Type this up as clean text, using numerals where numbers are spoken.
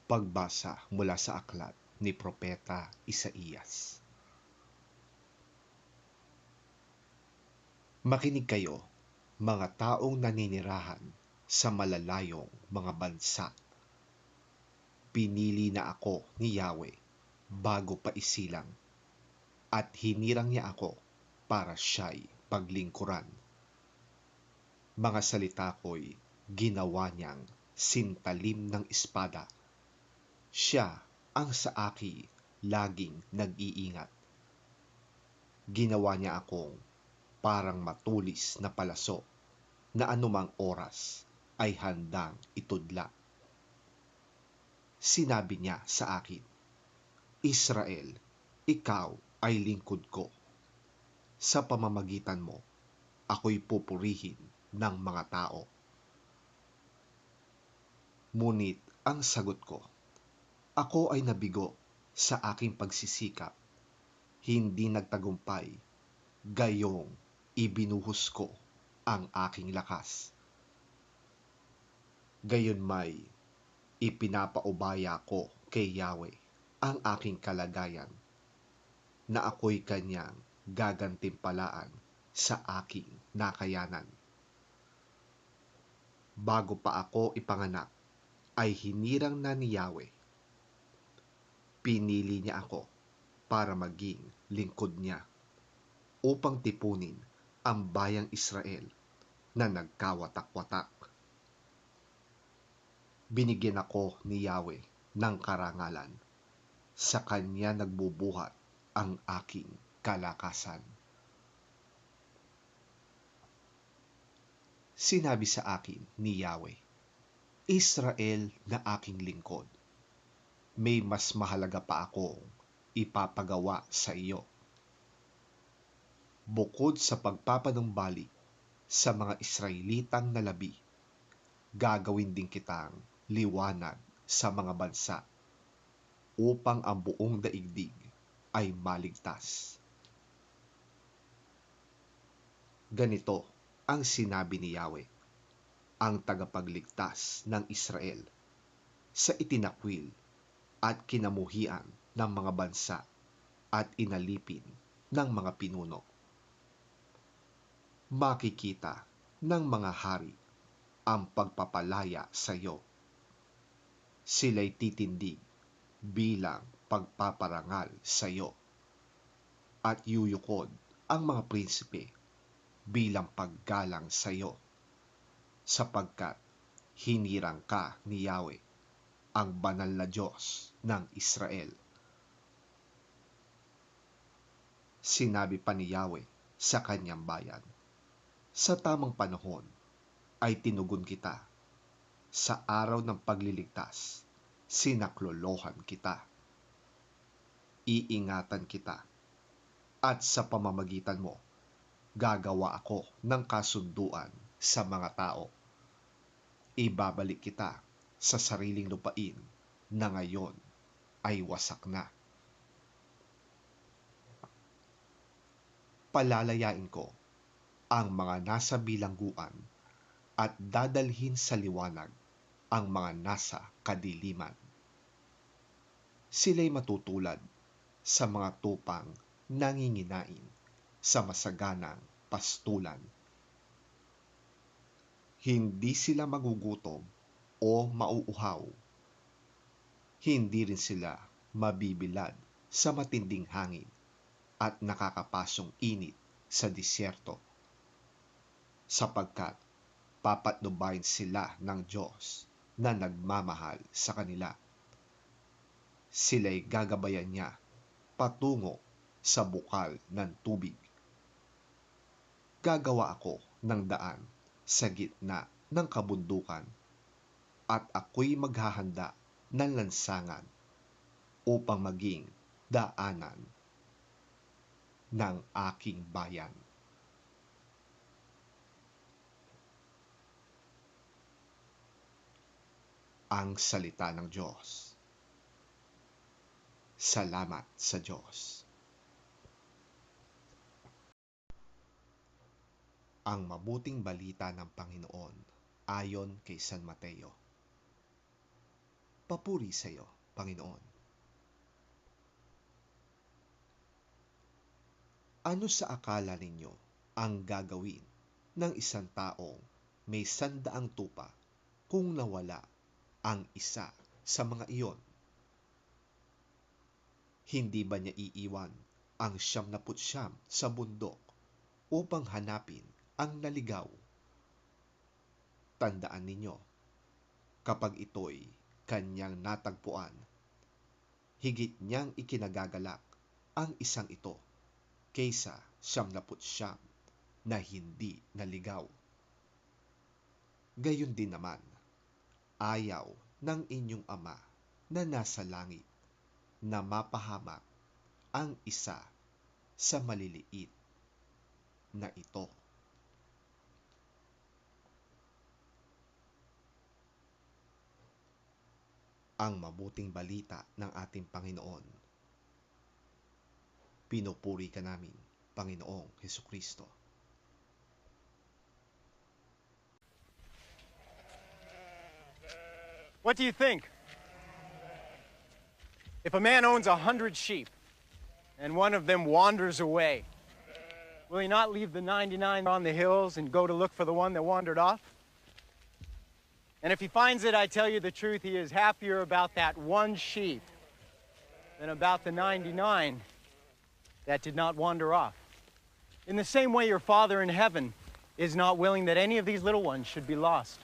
Pagbasa mula sa aklat ni Propeta Isaías. Makinig kayo, mga taong naninirahan sa malalayong mga bansa. Pinili na ako ni Yahweh bago pa isilang, at hinirang niya ako para siya'y paglingkuran. Mga salita ko'y ginawa niyang sintalim ng espada. Siya ang sa akin laging nag-iingat. Ginawa niya akong parang matulis na palaso na anumang oras ay handang itudla. Sinabi niya sa akin, Israel, ikaw ay lingkod ko. Sa pamamagitan mo, ako'y pupurihin ng mga tao. Ngunit ang sagot ko, ako ay nabigo sa aking pagsisikap, hindi nagtagumpay, gayong ibinuhos ko ang aking lakas. Gayon may ipinapaubaya ko kay Yahweh ang aking kalagayan, na ako'y kanyang gagantimpalaan sa aking nakayanan. Bago pa ako ipanganak, ay hinirang na ni Yahweh. Pinili niya ako para maging lingkod niya, upang tipunin ang bayang Israel na nagkawatak-watak. Binigyan ako ni Yahweh ng karangalan. Sa kanya nagbubuhat ang aking kalakasan. Sinabi sa akin ni Yahweh, Israel na aking lingkod, may mas mahalaga pa akong ipapagawa sa iyo. Bukod sa pagpapanumbalik sa mga Israelitang nalabi, gagawin din kitang liwanag sa mga bansa, upang ang buong daigdig ay maligtas. Ganito ang sinabi ni Yahweh, ang tagapagligtas ng Israel, sa itinakwil at kinamuhian ng mga bansa at inalipin ng mga pinuno. Makikita ng mga hari ang pagpapalaya sa iyo. Sila'y titindig bilang pagpaparangal sa iyo, at yuyukod ang mga prinsipe bilang paggalang sa iyo, sapagkat hinirang ka ni Yahweh, ang banal na Diyos ng Israel. Sinabi pa ni Yahweh sa kanyang bayan, sa tamang panahon ay tinugon kita. Sa araw ng pagliligtas, sinaklolohan kita. Iingatan kita, at sa pamamagitan mo, gagawa ako ng kasunduan sa mga tao. Ibabalik kita sa sariling lupain na ngayon ay wasak na. Palalayain ko ang mga nasa bilangguan at dadalhin sa liwanag ang mga nasa kadiliman. Sila'y matutulad sa mga tupang nanginginain sa masaganang pastulan. Hindi sila magugutom o mauuhaw. Hindi rin sila mabibilad sa matinding hangin at nakakapasong init sa disyerto, sapagkat papatnubayan sila ng Diyos na nagmamahal sa kanila. Sila'y gagabayan niya patungo sa bukal ng tubig. Gagawa ako ng daan sa gitna ng kabundukan, at ako'y maghahanda ng lansangan upang maging daanan ng aking bayan. Ang salita ng Diyos. Salamat sa Diyos. Ang mabuting balita ng Panginoon ayon kay San Mateo. Papuri sa iyo, Panginoon. Ano sa akala ninyo ang gagawin ng isang taong may 100 tupa kung nawala ang isa sa mga iyon? Hindi ba niya iiwan ang 99 sa bundok upang hanapin ang naligaw? Tandaan ninyo, kapag ito'y kanyang natagpuan, higit niyang ikinagagalak ang isang ito kaysa 99 na hindi naligaw. Gayon din naman, ayaw ng inyong Ama na nasa langit na mapahamak ang isa sa maliliit na ito. Ang mabuting balita ng ating Panginoon. Pinupuri ka namin, Panginoong Hesukristo. What do you think? If a man owns 100 sheep and one of them wanders away, will he not leave the 99 on the hills and go to look for the one that wandered off? And if he finds it, I tell you the truth, he is happier about that one sheep than about the 99 that did not wander off. In the same way, your Father in heaven is not willing that any of these little ones should be lost.